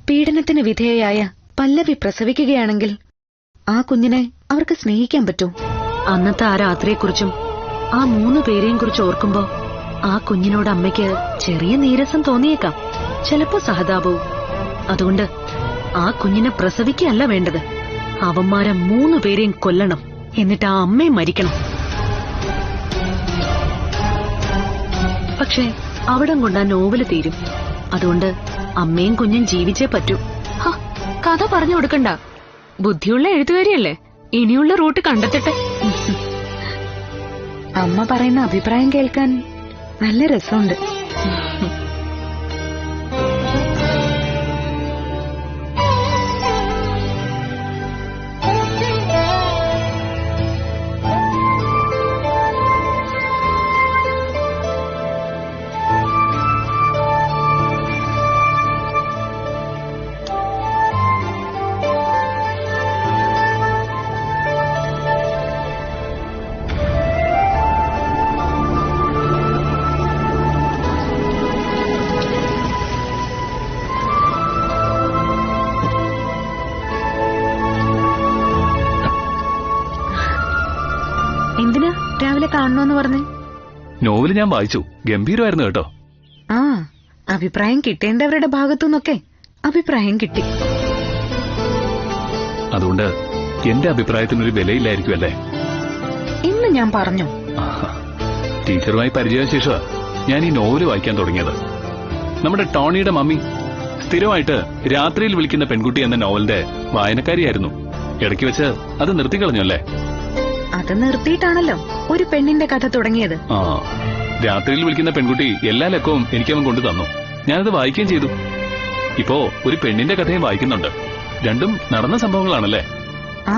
പീഡനത്തിന് വിധേയയായ പല്ലവി പ്രസവിക്കുകയാണെങ്കിൽ ആ കുഞ്ഞിനെ അവർക്ക് സ്നേഹിക്കാൻ പറ്റൂ? അന്നത്തെ ആ രാത്രിയെക്കുറിച്ചും ആ 3 പേരെയും കുറിച്ച് ഓർക്കുമ്പോ ആ കുഞ്ഞിനോട് അമ്മയ്ക്ക് ചെറിയ നീരസം തോന്നിയേക്കാം, ചിലപ്പോ സഹതാപവും. അതുകൊണ്ട് ആ കുഞ്ഞിനെ പ്രസവിക്കുകയല്ല വേണ്ടത്, അവന്മാരെ 3 പേരെയും കൊല്ലണം, എന്നിട്ട് ആ അമ്മയും മരിക്കണം. പക്ഷേ അവിടം കൊണ്ട് ആ നോവല് തീരും. അതുകൊണ്ട് അമ്മയും കുഞ്ഞും ജീവിച്ചേ പറ്റൂ. കഥ പറഞ്ഞു കൊടുക്കണ്ട, ബുദ്ധിയുള്ള എഴുത്തുകാരിയല്ലേ, ഇനിയുള്ള റൂട്ട് കണ്ടെത്തട്ടെ. അമ്മ പറയുന്ന അഭിപ്രായം കേൾക്കാൻ നല്ല രസമുണ്ട്. എന്തിനാ രാവിലെ കാണണോന്ന് പറഞ്ഞേ? നോവല് ഞാൻ വായിച്ചു, ഗംഭീരമായിരുന്നു കേട്ടോ. ആ, അഭിപ്രായം കിട്ടേണ്ടവരുടെ ഭാഗത്തുനിന്നൊക്കെ അഭിപ്രായം കിട്ടി. അതുകൊണ്ട് എന്റെ അഭിപ്രായത്തിനൊരു വിലയില്ലായിരിക്കും അല്ലേ? ഇന്ന് ഞാൻ പറഞ്ഞു. ടീച്ചറുമായി പരിചയശേഷം ഞാൻ ഈ നോവല് വായിക്കാൻ തുടങ്ങിയത്. നമ്മുടെ ടോണിയുടെ മമ്മി സ്ഥിരമായിട്ട് രാത്രിയിൽ വിളിക്കുന്ന പെൺകുട്ടി എന്ന നോവലിന്റെ വായനക്കാരിയായിരുന്നു. ഇടയ്ക്ക് വെച്ച് അത് നിർത്തിക്കളഞ്ഞു അല്ലേ? അത് നിർത്തിയിട്ടാണല്ലോ ഒരു പെണ്ണിന്റെ കഥ തുടങ്ങിയത്. ആ, രാത്രിയിൽ വിളിക്കുന്ന പെൺകുട്ടി എല്ലാ ലക്കവും എനിക്കവൻ കൊണ്ടു തന്നു. ഞാനത് വായിക്കുകയും ചെയ്തു. ഇപ്പോ ഒരു പെണ്ണിന്റെ കഥയും വായിക്കുന്നുണ്ട്. രണ്ടും നടന്ന സംഭവങ്ങളാണല്ലേ? ആ,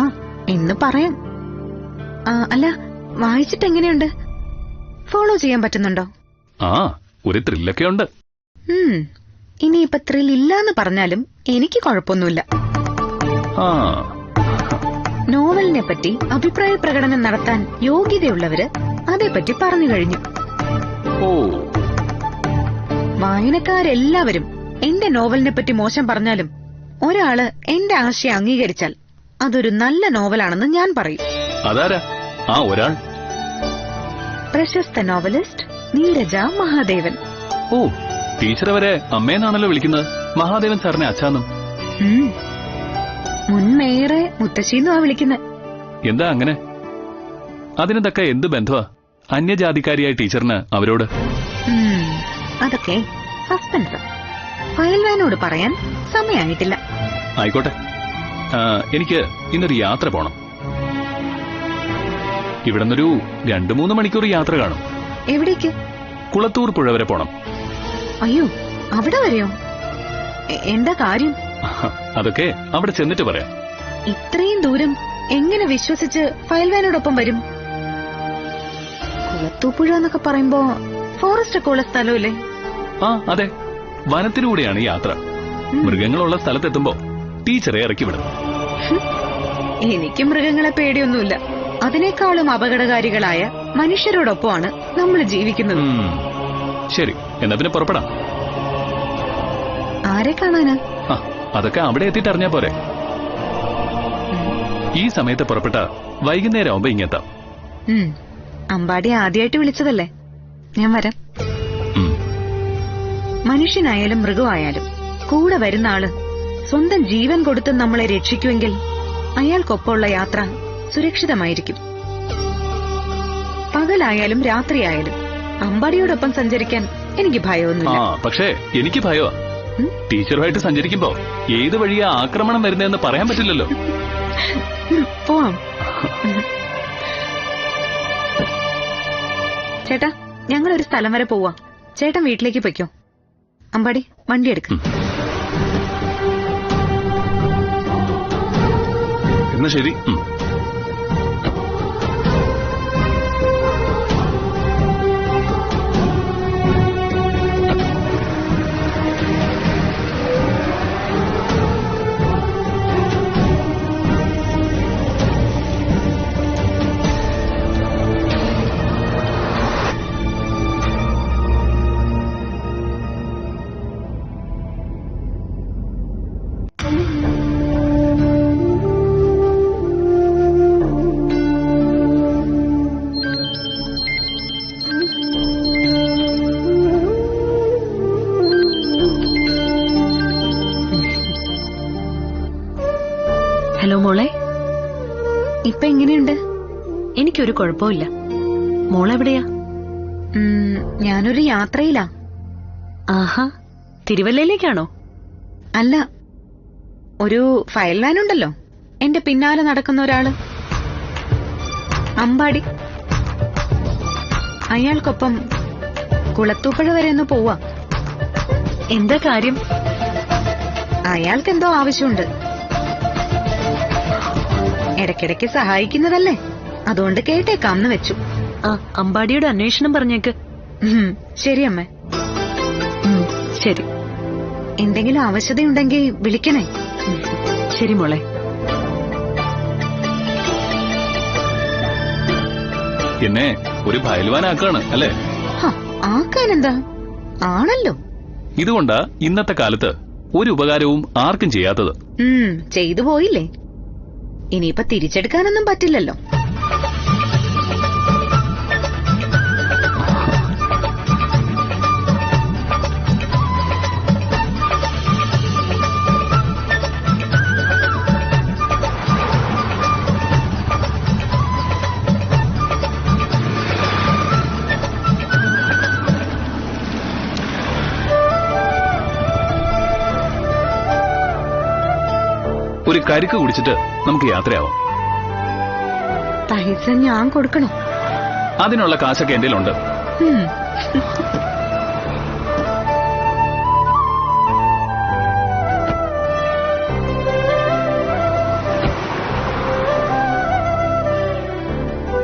എന്ന് പറയാം. അല്ല, വായിച്ചിട്ട് എങ്ങനെയുണ്ട്? ഫോളോ ചെയ്യാൻ പറ്റുന്നുണ്ടോ? ആ, ഒരു ത്രില്ലൊക്കെ ഉണ്ട്. ഇനിയിപ്പൊ ത്രിൽ ഇല്ലാന്ന് പറഞ്ഞാലും എനിക്ക് കുഴപ്പമൊന്നുമില്ല. ആ, നോവലിനെ പറ്റി അഭിപ്രായ പ്രകടനം നടത്താൻ യോഗ്യതയുള്ളവര് അതേപറ്റി പറഞ്ഞു കഴിഞ്ഞു. ഓ, വായനക്കാരെല്ലാവരും എന്റെ നോവലിനെ പറ്റി മോശം പറഞ്ഞാലും ഒരാള് എന്റെ ആശയം അംഗീകരിച്ചാൽ അതൊരു നല്ല നോവലാണെന്ന് ഞാൻ പറയും. അതാരാ ആ ഒരാൾ? പ്രശസ്ത നോവലിസ്റ്റ് നീരജ മഹാദേവൻ. ഓ, ടീച്ചർ അവരെ അമ്മേന്നാണല്ലോ വിളിക്കുന്നത്. മഹാദേവൻ സാറിനെ അച്ഛാന്നും. മുൻ മേയറെ മുത്തശ്ശിന്നുമാ വിളിക്കുന്നത്. എന്താ അങ്ങനെ? അതിന് തക്ക എന്ത് ബന്ധമാ അന്യജാതിക്കാരിയായ ടീച്ചറിന് അവരോട്? അതൊക്കെ സസ്പെൻസ്. ഫയൽവാനോട് പറയാൻ സമയമായിട്ടില്ല. ആയിക്കോട്ടെ, എനിക്ക് ഇന്നൊരു യാത്ര പോണം. ഇവിടുന്നൊരു 2-3 മണിക്കൂർ യാത്ര കാണും. എവിടേക്ക്? കുളത്തൂർ പുഴ വരെ പോണം. അയ്യോ, അവിടെ വരെയോ? എന്താ കാര്യം? അതൊക്കെ അവിടെ ചെന്നിട്ട് പറയാം. ഇത്രയും ദൂരം എങ്ങനെ വിശ്വസിച്ച് ഫയൽവാനോടൊപ്പം വരും? കുളത്തൂപ്പുഴ എന്നൊക്കെ പറയുമ്പോ ഫോറസ്റ്റ് ഒക്കെ ഉള്ള സ്ഥലമല്ലേ? ആ, അതെ, വനത്തിലൂടെയാണ് യാത്ര. മൃഗങ്ങളുള്ള സ്ഥലത്തെത്തുമ്പോ ടീച്ചറെ ഇറക്കി വിടും. എനിക്ക് മൃഗങ്ങളെ പേടിയൊന്നുമില്ല. അതിനേക്കാളും അപകടകാരികളായ മനുഷ്യരോടൊപ്പമാണ് നമ്മൾ ജീവിക്കുന്നത്. ശരി, എന്നാ പിന്നെ പുറപ്പെടാം. ആരെ കാണാനാ? അതൊക്കെ അവിടെ എത്തിയിട്ട് അറിഞ്ഞാ പോരെ. ഈ സമയത്ത് പുറപ്പെട്ട വൈകുന്നേരം ആവുമ്പോ ഇങ്ങെത്താം. അമ്പാടി ആദ്യമായിട്ട് വിളിച്ചതല്ലേ, ഞാൻ വരാം. മനുഷ്യനായാലും മൃഗമായാലും കൂടെ വരുന്ന ആള് സ്വന്തം ജീവൻ കൊടുത്ത് നമ്മളെ രക്ഷിക്കുമെങ്കിൽ അയാൾക്കൊപ്പമുള്ള യാത്ര സുരക്ഷിതമായിരിക്കും. പകലായാലും രാത്രിയായാലും അമ്പാടിയോടൊപ്പം സഞ്ചരിക്കാൻ എനിക്ക് ഭയമൊന്നുമില്ല. പക്ഷേ എനിക്ക് ഭയമാ. ടീച്ചറുമായിട്ട് സഞ്ചരിക്കുമ്പോ ഏത് വഴിയാ ആക്രമണം വരുന്നതെന്ന് പറയാൻ പറ്റില്ലല്ലോ. പോവാം. ചേട്ടാ, ഞങ്ങളൊരു സ്ഥലം വരെ പോവാം. ചേട്ടൻ വീട്ടിലേക്ക് പൊയ്ക്കോ. അമ്പാടി, വണ്ടി എടുക്കും. എന്നാ ശരി. ഹലോ മോളെ, ഇപ്പൊ എങ്ങനെയുണ്ട്? എനിക്കൊരു കുഴപ്പമില്ല. മോളെവിടെയാ? ഞാനൊരു യാത്രയിലാ. ആഹാ, തിരുവല്ലയിലേക്കാണോ? അല്ല, ഒരു ഫയൽ വാൻ ഉണ്ടല്ലോ, എന്റെ പിന്നാലെ നടക്കുന്ന ഒരാള്, അമ്പാടി. അയാൾക്കൊപ്പം കുളത്തൂപ്പുഴ വരെ ഒന്ന് പോവാ. എന്താ കാര്യം? അയാൾക്കെന്തോ ആവശ്യമുണ്ട്. ഇടയ്ക്കിടയ്ക്ക് സഹായിക്കുന്നതല്ലേ, അതുകൊണ്ട് കേട്ടേക്കാംന്ന് വെച്ചു. ആ, അമ്പാടിയുടെ അന്വേഷണം പറഞ്ഞേക്ക്. ശരി അമ്മേ. ശരി. എന്തെങ്കിലും ആവശ്യതയുണ്ടെങ്കിൽ വിളിക്കണേ. ശരി മോളെ. എന്നെ ഒരു ഭയൽവാനാക്കാണ് അല്ലേ? ആക്കാനെന്താ, ആണല്ലോ. ഇതുകൊണ്ടാ ഇന്നത്തെ കാലത്ത് ഒരു ഉപകാരവും ആർക്കും ചെയ്യാത്തത്. ചെയ്തു പോയില്ലേ, ഇനിയിപ്പൊ തിരിച്ചെടുക്കാനൊന്നും പറ്റില്ലല്ലോ. ഒരു കരിക്ക് കുടിച്ചിട്ട് നമുക്ക് യാത്രയാവാം. പൈസ ഞാൻ കൊടുക്കണോ? അതിനുള്ള കാശൊക്കെ എന്റെ ഉണ്ട്.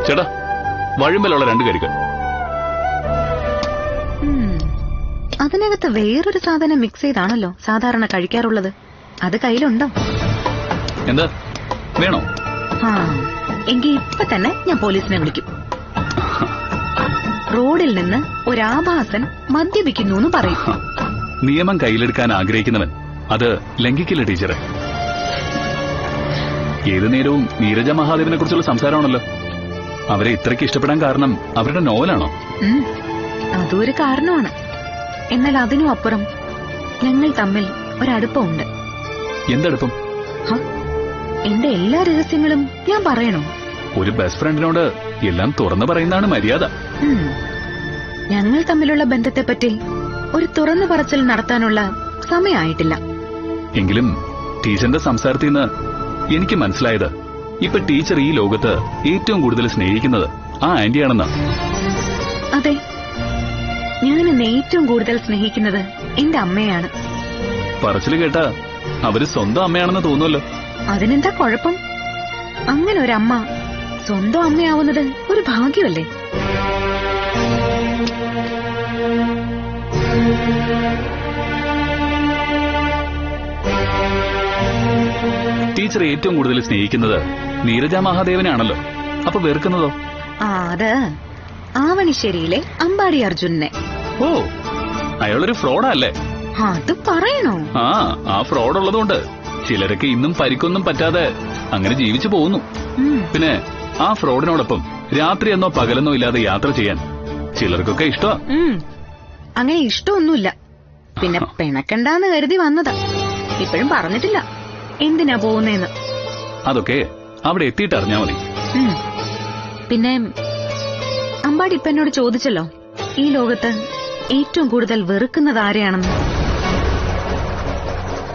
ചേട്ടാ, വഴുമ്പലുള്ള 2 കരിക്ക്. അതിനകത്ത് വേറൊരു സാധനം മിക്സ് ചെയ്താണല്ലോ സാധാരണ കഴിക്കാറുള്ളത്. അത് കയ്യിലുണ്ടോ? എന്താ വേണോ? എങ്കിൽ ഇപ്പൊ തന്നെ ഞാൻ പോലീസിനെ വിളിക്കും. റോഡിൽ നിന്ന് ഒരാഭാസൻ മദ്യപിക്കുന്നു എന്ന് പറയും. നിയമം കയ്യിലെടുക്കാൻ ആഗ്രഹിക്കുന്നവൻ അത് ലംഘിക്കില്ല ടീച്ചറെ. ഏതു നേരവും നീരജ മഹാദേവനെ കുറിച്ചുള്ള സംസാരമാണല്ലോ. അവരെ ഇത്രയ്ക്ക് ഇഷ്ടപ്പെടാൻ കാരണം അവരുടെ നോവലാണോ? അതും ഒരു കാരണമാണ്. എന്നാൽ അതിനും അപ്പുറം ഞങ്ങൾ തമ്മിൽ ഒരടുപ്പമുണ്ട്. എന്തടുപ്പം? എന്റെ എല്ലാ രഹസ്യങ്ങളും ഞാൻ പറയണോ? ഒരു ബെസ്റ്റ് ഫ്രണ്ടിനോട് എല്ലാം തുറന്നു പറയുന്നതാണ് മര്യാദ. ഞങ്ങൾ തമ്മിലുള്ള ബന്ധത്തെപ്പറ്റി ഒരു തുറന്നു പറച്ചിൽ നടത്താനുള്ള സമയമായിട്ടില്ല. എങ്കിലും ടീച്ചറിന്റെ സംസാരത്തിൽ നിന്ന് എനിക്ക് മനസ്സിലായത് ഇപ്പൊ ടീച്ചർ ഈ ലോകത്ത് ഏറ്റവും കൂടുതൽ സ്നേഹിക്കുന്നത് ആ ആന്റിയാണെന്നാ. അതെ, ഞാൻ ഇന്ന് ഏറ്റവും കൂടുതൽ സ്നേഹിക്കുന്നത് എന്റെ അമ്മയാണ്. പറച്ചില് കേട്ടാ അവര് സ്വന്തം അമ്മയാണെന്ന് തോന്നുമല്ലോ. അതിനെന്താ കുഴപ്പം? അങ്ങനെ ഒരമ്മ സ്വന്തം അമ്മയാവുന്നത് ഒരു ഭാഗ്യമല്ലേ? ടീച്ചർ ഏറ്റവും കൂടുതൽ സ്നേഹിക്കുന്നത് നീരജ മഹാദേവനാണല്ലോ. അപ്പൊ വെറുക്കുന്നതോ? അത് ആവണിശ്ശേരിയിലെ അമ്പാടി അർജുനെ. ഓ, അയാളൊരു ഫ്രോഡാ അല്ലേ? അത് പറയണോ? ആ ഫ്രോഡ് ഉള്ളതുകൊണ്ട് ചിലരൊക്കെ ഇന്നും പരിക്കൊന്നും പറ്റാതെ അങ്ങനെ ജീവിച്ചു പോകുന്നു. പിന്നെ ആ ഫ്രോഡിനോടൊപ്പം രാത്രിയെന്നോ പകലെന്നോ ഇല്ലാതെ യാത്ര ചെയ്യാൻ ചിലർക്കൊക്കെ ഇഷ്ടമാ. അങ്ങനെ ഇഷ്ടമൊന്നുമില്ല. പിന്നെ പിണക്കണ്ടാന്ന് കരുതി വന്നതാ. ഇപ്പോഴും പറഞ്ഞിട്ടില്ല എന്തിനാ പോകുന്നേന്ന്. അതൊക്കെ അവിടെ എത്തിയിട്ട് അറിഞ്ഞാ മതി. പിന്നെ അമ്പാടി ഇപ്പൊ എന്നോട് ചോദിച്ചല്ലോ, ഈ ലോകത്ത് ഏറ്റവും കൂടുതൽ വെറുക്കുന്നത് ആരെയാണെന്ന്.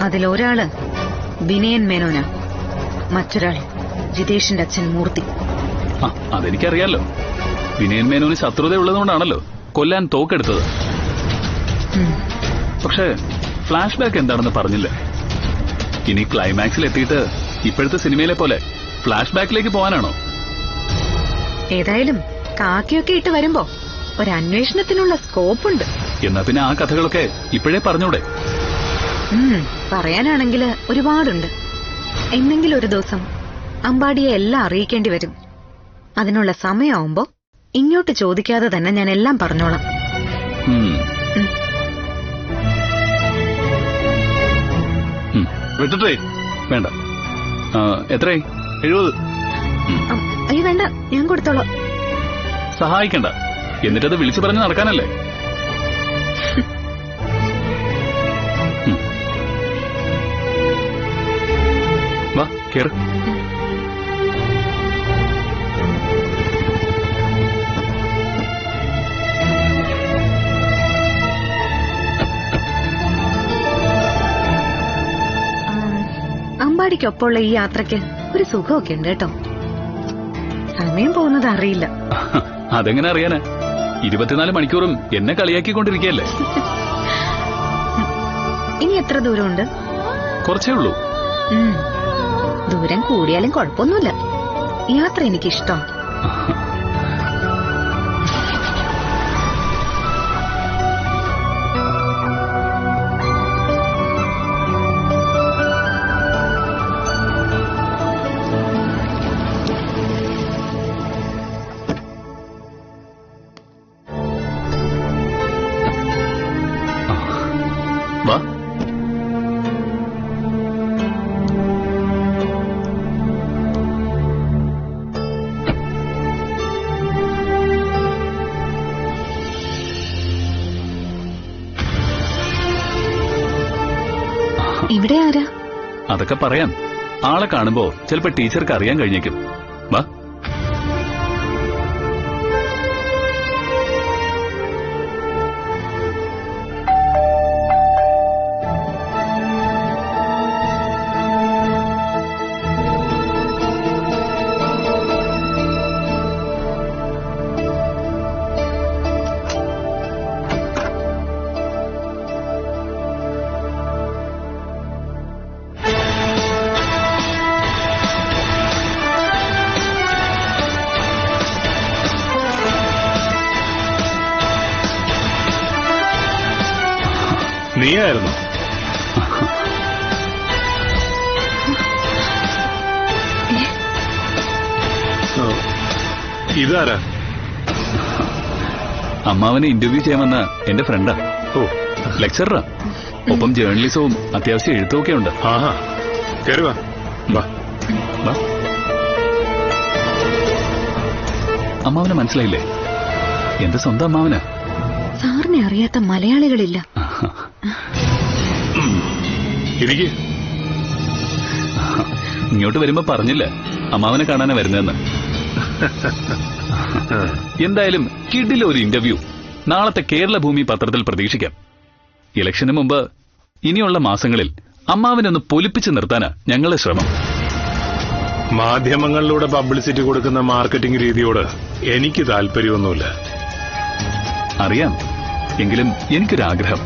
അതിലൊരാള് വിനയൻ മേനോനാ, മറ്റൊരാൾ ജിതേഷിന്റെ അച്ഛൻ മൂർത്തി. അതെനിക്കറിയാലോ. വിനയൻ മേനോന് ശത്രുതയുള്ളതുകൊണ്ടാണല്ലോ കൊല്ലാൻ തോക്കെടുത്തത്. പക്ഷേ ഫ്ലാഷ് ബാക്ക് എന്താണെന്ന് പറഞ്ഞില്ല. ഇനി ക്ലൈമാക്സിൽ എത്തിയിട്ട് ഇപ്പോഴത്തെ സിനിമയിലെ പോലെ ഫ്ലാഷ് ബാക്കിലേക്ക് പോകാനാണോ? ഏതായാലും കാക്കിയൊക്കെ ഇട്ട് വരുമ്പോ ഒരു അന്വേഷണത്തിനുള്ള സ്കോപ്പുണ്ട്. എന്നാ പിന്നെ ആ കഥകളൊക്കെ ഇപ്പോഴേ പറഞ്ഞൂടെ? പറയാനാണെങ്കിൽ ഒരുപാടുണ്ട്. എന്നെങ്കിലും ഒരു ദിവസം അമ്പാടിയെ എല്ലാം അറിയിക്കേണ്ടി വരും. അതിനുള്ള സമയമാവുമ്പോ ഇങ്ങോട്ട് ചോദിക്കാതെ തന്നെ ഞാൻ എല്ലാം പറഞ്ഞോളാം. വിട്ടിട്ടേ വേണ്ട. എത്രയായി? 70. അയ്യോ വേണ്ട, ഞാൻ കൊടുത്തോളാം. സഹായിക്കണ്ട, എന്നിട്ടത് വിളിച്ചു പറഞ്ഞ് നടക്കാനല്ലേ? വാ കേറ്. അമ്പാടിക്കൊപ്പമുള്ള ഈ യാത്രയ്ക്ക് ഒരു സുഖമൊക്കെ ഉണ്ട് കേട്ടോ. സമയം പോകുന്നത് അറിയില്ല. അതെങ്ങനെ അറിയാനാ? 24 മണിക്കൂറും എന്നെ കളിയാക്കിക്കൊണ്ടിരിക്കുകയല്ലേ? ഇനി എത്ര ദൂരമുണ്ട്? കുറച്ചേ ഉള്ളൂ. ദൂരം കൂടിയാലും കുഴപ്പമൊന്നുമില്ല. യാത്ര എനിക്കിഷ്ടം. വാ. ഇവിടെ ആരാ? അതൊക്കെ പറയാം. ആളെ കാണുമ്പോ ചിലപ്പോ ടീച്ചർക്ക് അറിയാൻ കഴിഞ്ഞേക്കും. വാ. നീയായിരുന്നു? ഇതാരാ? അമ്മാവനെ ഇന്റർവ്യൂ ചെയ്യാമെന്ന എന്റെ ഫ്രണ്ടാ. ഓ, ലെക്ചറാ. ഒപ്പം ജേർണലിസവും അത്യാവശ്യം എഴുത്തുമൊക്കെ ഉണ്ട്. ആഹാ, കയറുവാ. വാ. വാ. അമ്മാവനെ മനസ്സിലായില്ലേ? എന്റെ സ്വന്തം അമ്മാവനാ. സാറിനെ അറിയാത്ത മലയാളികളില്ല. ഇരിക്ക്. ഇങ്ങോട്ട് വരുമ്പോ പറഞ്ഞില്ല അമ്മാവനെ കാണാനാ വരുന്നതെന്ന്. എന്തായാലും കിഡിലെ ഒരു ഇന്റർവ്യൂ നാളത്തെ കേരള ഭൂമി പത്രത്തിൽ പ്രതീക്ഷിക്കാം. ഇലക്ഷന് മുമ്പ് ഇനിയുള്ള മാസങ്ങളിൽ അമ്മാവനൊന്ന് പൊലിപ്പിച്ചു നിർത്താനാ ഞങ്ങളുടെ ശ്രമം. മാധ്യമങ്ങളിലൂടെ പബ്ലിസിറ്റി കൊടുക്കുന്ന മാർക്കറ്റിംഗ് രീതിയോട് എനിക്ക് താല്പര്യമൊന്നുമില്ല. അറിയാം. എങ്കിലും എനിക്കൊരാഗ്രഹം.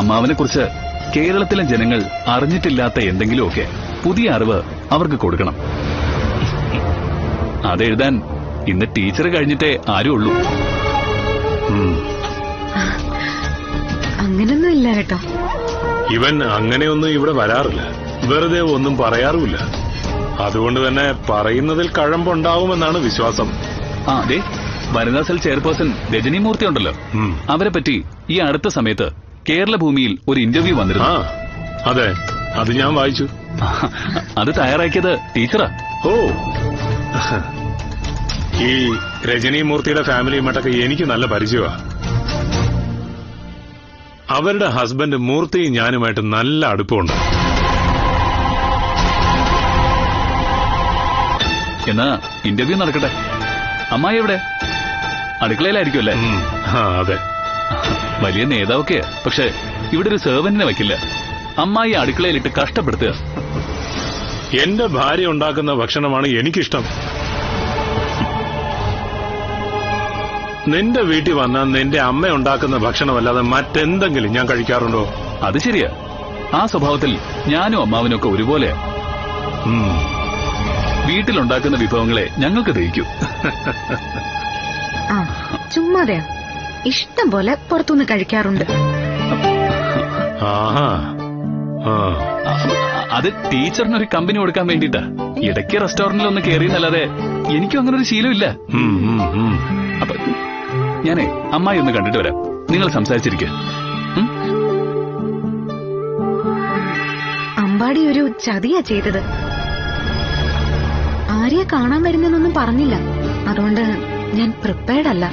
അമ്മാവനെ കുറിച്ച് കേരളത്തിലെ ജനങ്ങൾ അറിഞ്ഞിട്ടില്ലാത്ത എന്തെങ്കിലുമൊക്കെ പുതിയ അറിവ് അവർക്ക് കൊടുക്കണം. അതെഴുതാൻ ഇന്ന് ടീച്ചർ കഴിഞ്ഞിട്ടേ ആരും ഉള്ളൂ. അങ്ങനൊന്നും ഇല്ല കേട്ടോ. ഇവൻ അങ്ങനെയൊന്നും ഇവിടെ വരാറില്ല. വെറുതെ ഒന്നും പറയാറുമില്ല. അതുകൊണ്ട് തന്നെ പറയുന്നതിൽ കഴമ്പുണ്ടാവുമെന്നാണ് വിശ്വാസം. ആ അതെ, വനിതാ സെൽ ചെയർപേഴ്സൺ രജനി മൂർത്തി ഉണ്ടല്ലോ, അവരെ പറ്റി ഈ അടുത്ത സമയത്ത് കേരള ഭൂമിയിൽ ഒരു ഇന്റർവ്യൂ വന്നിരുന്നു. അതെ, അത് ഞാൻ വായിച്ചു. അത് തയ്യാറാക്കിയത് ടീച്ചറാ. ഓ, ഈ രജനി മൂർത്തിയുടെ ഫാമിലിയുമായിട്ടൊക്കെ എനിക്ക് നല്ല പരിചയമാ. അവരുടെ ഹസ്ബൻഡ് മൂർത്തിയും ഞാനുമായിട്ട് നല്ല അടുപ്പമുണ്ട്. എന്നാ ഇന്റർവ്യൂ നടക്കട്ടെ. അമ്മായി എവിടെ? അടുക്കളയിലായിരിക്കുമല്ലേ? അതെ. വലിയ നേതാവൊക്കെ, പക്ഷെ ഇവിടെ ഒരു സെർവന്റിനെ വയ്ക്കില്ല. അമ്മായി അടുക്കളയിലിട്ട് കഷ്ടപ്പെടുത്തുക. എന്റെ ഭാര്യ ഉണ്ടാക്കുന്ന ഭക്ഷണമാണ് എനിക്കിഷ്ടം. നിന്റെ വീട്ടിൽ വന്നാൽ നിന്റെ അമ്മ ഉണ്ടാക്കുന്ന ഭക്ഷണമല്ലാതെ മറ്റെന്തെങ്കിലും ഞാൻ കഴിക്കാറുണ്ടോ? അത് ശരിയാ. ആ സ്വഭാവത്തിൽ ഞാനും അമ്മാവനും ഒക്കെ ഒരുപോലെയാ. വീട്ടിലുണ്ടാക്കുന്ന വിഭവങ്ങളെ ഞങ്ങൾക്ക് ദഹിക്കൂ. ആ ചുമ്മാതെയാ. ഇഷ്ടം പോലെ പുറത്തുനിന്ന് കഴിക്കാറുണ്ട്. അത് ടീച്ചറിനൊരു കമ്പനി കൊടുക്കാൻ വേണ്ടിട്ടാ. ഇടയ്ക്ക് റെസ്റ്റോറന്റിൽ ഒന്ന് കയറിയെന്നല്ലാതെ എനിക്കും അങ്ങനെ ഒരു ശീലമില്ല. അപ്പൊ ഞാനേ അമ്മായി ഒന്ന് കണ്ടിട്ട് വരാം. നിങ്ങൾ സംസാരിച്ചിരിക്കുക. അമ്പാടി ഒരു ചതിയാ ചെയ്തത്. ആരെയാ കാണാൻ വരുന്നെന്നൊന്നും പറഞ്ഞില്ല. അതുകൊണ്ട് ഞാൻ പ്രിപ്പയർഡ് അല്ല.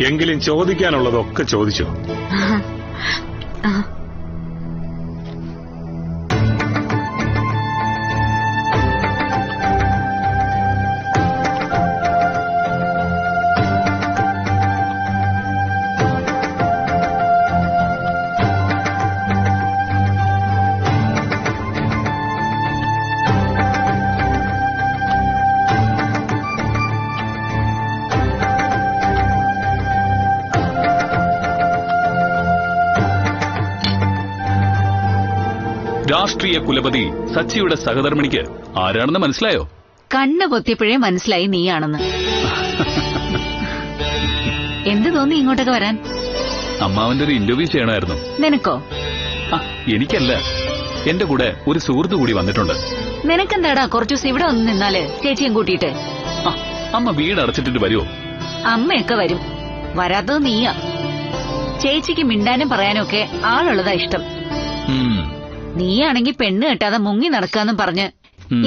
എങ്കിലും ചോദിക്കാനുള്ളതൊക്കെ ചോദിച്ചു. രാഷ്ട്രീയ കുലപതി സച്ചിയുടെ സഹധർമ്മിണിക്ക് ആരാണെന്ന് മനസ്സിലായോ? കണ്ണ് പൊത്തിയപ്പോഴേ മനസ്സിലായി നീയാണെന്ന്. എന്ത് തോന്നി ഇങ്ങോട്ടൊക്കെ വരാൻ? അമ്മാവന്റെ ഒരു ഇന്റർവ്യൂ ചെയ്യണമായിരുന്നു. നിനക്കോ? എനിക്കല്ല, എന്റെ കൂടെ ഒരു സുഹൃത്തു കൂടി വന്നിട്ടുണ്ട്. നിനക്കെന്താടാ കുറച്ചു ദിവസം ഇവിടെ വന്ന് നിന്നാല് ചേച്ചിയും കൂട്ടിയിട്ട്? അമ്മ വീട് അടച്ചിട്ടിട്ട് വരുമോ? അമ്മയൊക്കെ വരും. വരാത്തത് നീയാ. ചേച്ചിക്ക് മിണ്ടാനും പറയാനും ഒക്കെ ആളുള്ളതാ ഇഷ്ടം. നീയാണെങ്കി പെണ്ണ് കെട്ടാതെ മുങ്ങി നടക്കാന്നും പറഞ്ഞ്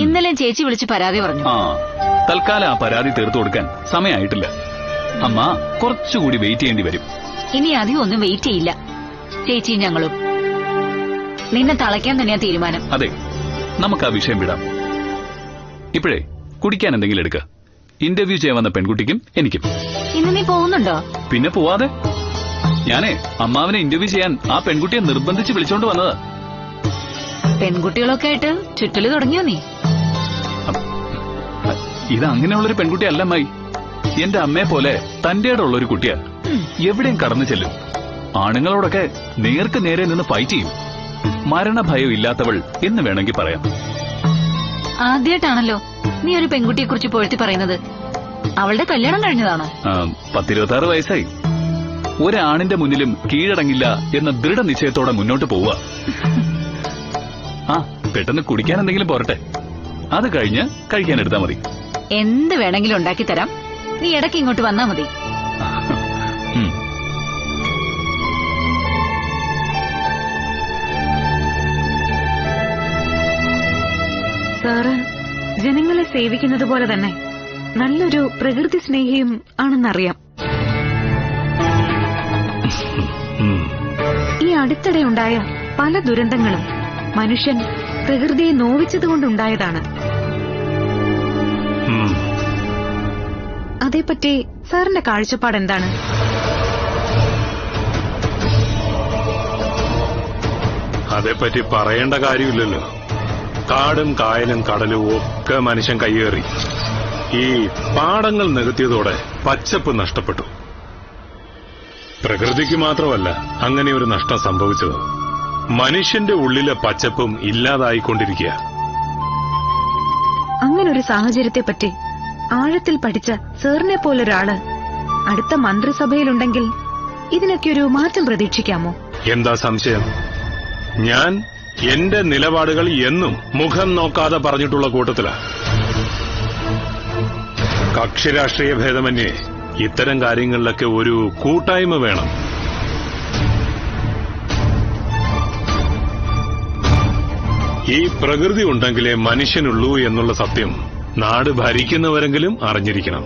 ഇന്നലെ ചേച്ചി വിളിച്ച് പരാതി പറഞ്ഞു. തൽക്കാലം ആ പരാതി തീർത്തു കൊടുക്കാൻ സമയമായിട്ടില്ല. അമ്മ കുറച്ചുകൂടി വെയിറ്റ് ചെയ്യേണ്ടി വരും. ഇനി അധികം ഒന്നും വെയിറ്റ് ചെയ്യില്ല. ചേച്ചിയും ഞങ്ങളും നിന്നെ തളയ്ക്കാൻ തന്നെയാ തീരുമാനം. അതെ, നമുക്ക് ആ വിഷയം വിടാം. ഇപ്പോഴേ കുടിക്കാൻ എന്തെങ്കിലും എടുക്ക. ഇന്റർവ്യൂ ചെയ്യാൻ വന്ന പെൺകുട്ടിക്കും എനിക്കും. ഇന്ന് നീ പോകുന്നുണ്ടോ? പിന്നെ പോവാതെ. ഞാനേ അമ്മാവനെ ഇന്റർവ്യൂ ചെയ്യാൻ ആ പെൺകുട്ടിയെ നിർബന്ധിച്ച് വിളിച്ചോണ്ട് വന്നതാ. പെൺകുട്ടികളൊക്കെ ആയിട്ട് ചുറ്റല് തുടങ്ങിയോ നീ? ഇത് അങ്ങനെയുള്ളൊരു പെൺകുട്ടി അല്ല അമ്മായി. എന്റെ അമ്മയെ പോലെ തന്റെ ഉള്ളൊരു കുട്ടിയാ. എവിടെയും കടന്നു ചെല്ലും. ആണുങ്ങളോടൊക്കെ നേർക്ക് നേരെ നിന്ന് ഫൈറ്റ് ചെയ്യും. മരണഭയം ഇല്ലാത്തവൾ എന്ന് വേണമെങ്കിൽ പറയാം. ആദ്യമായിട്ടാണല്ലോ നീ ഒരു പെൺകുട്ടിയെ കുറിച്ച് പൊഴുത്തി പറയുന്നത്. അവളുടെ കല്യാണം കഴിഞ്ഞതാണോ? 26 വയസ്സായി. ഒരാണിന്റെ മുന്നിലും കീഴടങ്ങില്ല എന്ന ദൃഢനിശ്ചയത്തോടെ മുന്നോട്ട് പോവുക. പെട്ടെന്ന് കുടിക്കാൻ എന്തെങ്കിലും പോരട്ടെ. അത് കഴിഞ്ഞ് കഴിക്കാൻ എടുത്താൽ മതി. എന്ത് വേണമെങ്കിലും ഉണ്ടാക്കി തരാം. നീ ഇടയ്ക്ക് ഇങ്ങോട്ട് വന്നാ മതി. സാറ് ജനങ്ങളെ സേവിക്കുന്നത് പോലെ തന്നെ നല്ലൊരു പ്രകൃതി സ്നേഹിയും ആണെന്നറിയാം. ഈ അടുത്തിടെ ഉണ്ടായ പല ദുരന്തങ്ങളും മനുഷ്യൻ പ്രകൃതിയെ നോവിച്ചതുകൊണ്ടുണ്ടായതാണ്. അതേപ്പറ്റി സാറിന്റെ കാഴ്ചപ്പാട് എന്താണ്? അതേപ്പറ്റി പറയേണ്ട കാര്യമില്ലല്ലോ. കാടും കായലും കടലും ഒക്കെ മനുഷ്യൻ കയ്യേറി. ഈ പാടങ്ങൾ നികത്തിയതോടെ പച്ചപ്പ് നഷ്ടപ്പെട്ടു. പ്രകൃതിക്ക് മാത്രമല്ല അങ്ങനെ ഒരു നഷ്ടം സംഭവിച്ചത്. മനുഷ്യന്റെ ഉള്ളിലെ പച്ചപ്പും ഇല്ലാതായിക്കൊണ്ടിരിക്കുക. അങ്ങനൊരു സാഹചര്യത്തെപ്പറ്റി ആഴത്തിൽ പഠിച്ച സാറിനെ പോലൊരാള് അടുത്ത മന്ത്രിസഭയിലുണ്ടെങ്കിൽ ഇതിനൊക്കെ ഒരു മാറ്റം പ്രതീക്ഷിക്കാമോ? എന്താ സംശയം? ഞാൻ എന്റെ നിലപാടുകൾ എന്നും മുഖം നോക്കാതെ പറഞ്ഞിട്ടുള്ള കൂട്ടത്തിലാ. കക്ഷി രാഷ്ട്രീയ ഭേദമന്യേ ഇത്തരം കാര്യങ്ങളിലൊക്കെ ഒരു കൂട്ടായ്മ വേണം. ഈ പ്രകൃതി ഉണ്ടെങ്കിലേ മനുഷ്യനുള്ളൂ എന്നുള്ള സത്യം നാട് ഭരിക്കുന്നവരെങ്കിലും അറിഞ്ഞിരിക്കണം.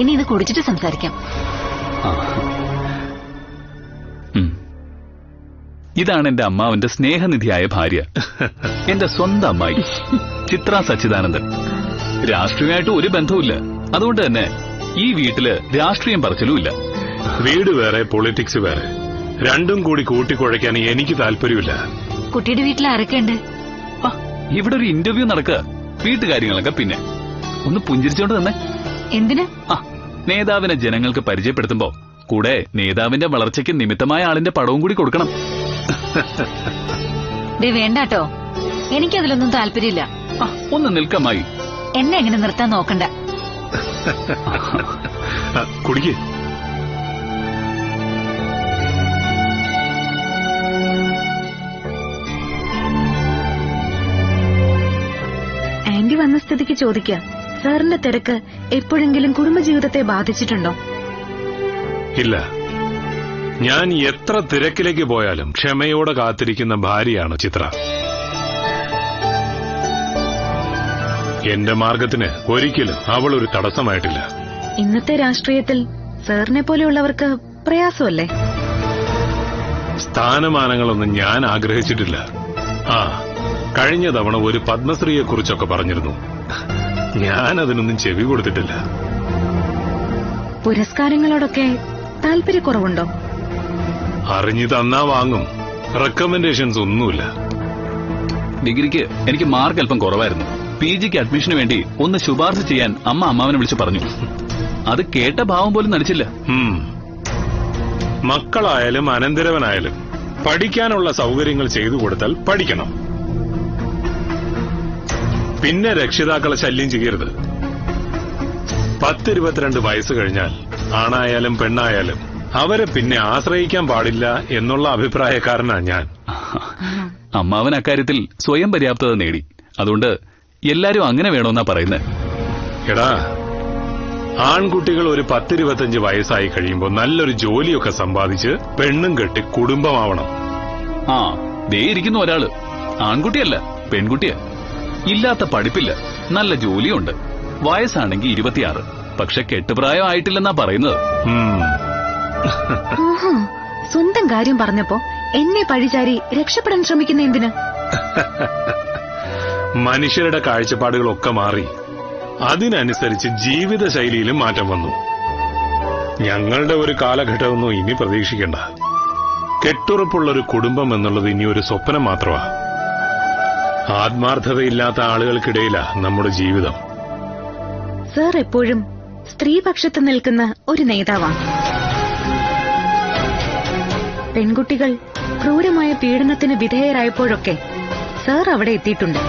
ഇനി ഇത് കുടിച്ചിട്ട് സംസാരിക്കാം. ഇതാണ് എന്റെ അമ്മാവന്റെ സ്നേഹനിധിയായ ഭാര്യ, എന്റെ സ്വന്തം അമ്മായി ചിത്ര സച്ചിദാനന്ദൻ. രാഷ്ട്രീയമായിട്ട് ഒരു ബന്ധവുമില്ല. അതുകൊണ്ട് തന്നെ ഈ വീട്ടില് രാഷ്ട്രീയം പറച്ചിലുമില്ല. വീട് വേറെ, പൊളിറ്റിക്സ് വേറെ. രണ്ടും കൂടി കൂട്ടിക്കുഴയ്ക്കാൻ എനിക്ക് താല്പര്യമില്ല. കുട്ടിയുടെ വീട്ടിൽ ആരൊക്കെയുണ്ട്? ഇവിടെ ഒരു ഇന്റർവ്യൂ നടക്കുക. വീട്ടുകാര്യങ്ങളൊക്കെ പിന്നെ. ഒന്ന് പുഞ്ചിരിച്ചോണ്ട് തന്നെ. എന്തിന്? നേതാവിനെ ജനങ്ങൾക്ക് പരിചയപ്പെടുത്തുമ്പോ കൂടെ നേതാവിന്റെ വളർച്ചയ്ക്ക് നിമിത്തമായ ആളിന്റെ പടവും കൂടി കൊടുക്കണം. വേണ്ടാട്ടോ, എനിക്കതിലൊന്നും താല്പര്യമില്ല. ഒന്ന് നിൽക്കമായി. എന്നെ എങ്ങനെ നിർത്താൻ നോക്കണ്ട. കുടിക്കേ. ആന്റി വന്ന സ്ഥിതിക്ക് ചോദിക്കാം, സാറിന്റെ തിരക്ക് എപ്പോഴെങ്കിലും കുടുംബജീവിതത്തെ ബാധിച്ചിട്ടുണ്ടോ? ഇല്ല. ഞാൻ എത്ര തിരക്കിലേക്ക് പോയാലും ക്ഷമയോടെ കാത്തിരിക്കുന്ന ഭാര്യയാണ് ചിത്ര. എന്റെ മാർഗത്തിന് ഒരിക്കലും അവൾ ഒരു തടസ്സമായിട്ടില്ല. ഇന്നത്തെ രാഷ്ട്രീയത്തിൽ സാറിനെ പോലെയുള്ളവർക്ക് പ്രയാസമല്ലേ? സ്ഥാനമാനങ്ങളൊന്നും ഞാൻ ആഗ്രഹിച്ചിട്ടില്ല. കഴിഞ്ഞ തവണ ഒരു പത്മശ്രീയെക്കുറിച്ചൊക്കെ പറഞ്ഞിരുന്നു. ഞാൻ അതിനൊന്നും ചെവി കൊടുത്തിട്ടില്ല. പുരസ്കാരങ്ങളോടൊക്കെ താല്പര്യക്കുറവുണ്ടോ? അറിഞ്ഞു തന്നാ വാങ്ങും. റെക്കമെൻഡേഷൻസ് ഒന്നുമില്ല. ഡിഗ്രിക്ക് എനിക്ക് മാർക്ക് അല്പം കുറവായിരുന്നു. PGക്ക് അഡ്മിഷന് വേണ്ടി ഒന്ന് ശുപാർശ ചെയ്യാൻ അമ്മാവനെ വിളിച്ചു പറഞ്ഞു. അത് കേട്ട ഭാവം പോലും നടിച്ചില്ല. മക്കളായാലും അനന്തരവനായാലും പഠിക്കാനുള്ള സൗകര്യങ്ങൾ ചെയ്തു കൊടുത്താൽ പഠിക്കണം. പിന്നെ രക്ഷിതാക്കളെ ശല്യം ചെയ്യരുത്. 10-22 വയസ്സ് കഴിഞ്ഞാൽ ആണായാലും പെണ്ണായാലും അവരെ പിന്നെ ആശ്രയിക്കാൻ പാടില്ല എന്നുള്ള അഭിപ്രായക്കാരനാ ഞാൻ. അമ്മാവൻ അക്കാര്യത്തിൽ സ്വയം പര്യാപ്തത നേടി. അതുകൊണ്ട് എല്ലാരും അങ്ങനെ വേണമെന്നാ പറയുന്നത്. എടാ, ആൺകുട്ടികൾ ഒരു 10-25 വയസ്സായി കഴിയുമ്പോൾ നല്ലൊരു ജോലിയൊക്കെ സമ്പാദിച്ച് പെണ്ണും കെട്ടി കുടുംബമാവണം. ആ, ദേ ഇരിക്കുന്നു ഒരാള്. ആൺകുട്ടിയല്ല, പെൺകുട്ടിയാ. ഇല്ലാത്ത പഠിപ്പില്ല, നല്ല ജോലിയുണ്ട്. വയസ്സാണെങ്കിൽ 26. പക്ഷെ കെട്ടുപ്രായം ആയിട്ടില്ലെന്നാ പറയുന്നത്. ആഹാ, സ്വന്തം കാര്യം പറഞ്ഞപ്പോ എന്നെ പഴിചാരി രക്ഷപ്പെടാൻ ശ്രമിക്കുന്ന എന്തിന്? മനുഷ്യരുടെ കാഴ്ചപ്പാടുകളൊക്കെ മാറി. അതിനനുസരിച്ച് ജീവിതശൈലിയിലും മാറ്റം വന്നു. ഞങ്ങളുടെ ഒരു കാലഘട്ടമൊന്നും ഇനി പ്രതീക്ഷിക്കണ്ട. കെട്ടുറപ്പുള്ളൊരു കുടുംബം എന്നുള്ളത് ഇനി ഒരു സ്വപ്നം മാത്രമാ. ആത്മാർത്ഥതയില്ലാത്ത ആളുകൾക്കിടയിലാ നമ്മുടെ ജീവിതം. സർ എപ്പോഴും സ്ത്രീപക്ഷത്ത് നിൽക്കുന്ന ഒരു നേതാവാണ്. പെൺകുട്ടികൾ ക്രൂരമായ പീഡനത്തിന് വിധേയരായപ്പോഴൊക്കെ സർ അവിടെ എത്തിയിട്ടുണ്ട്.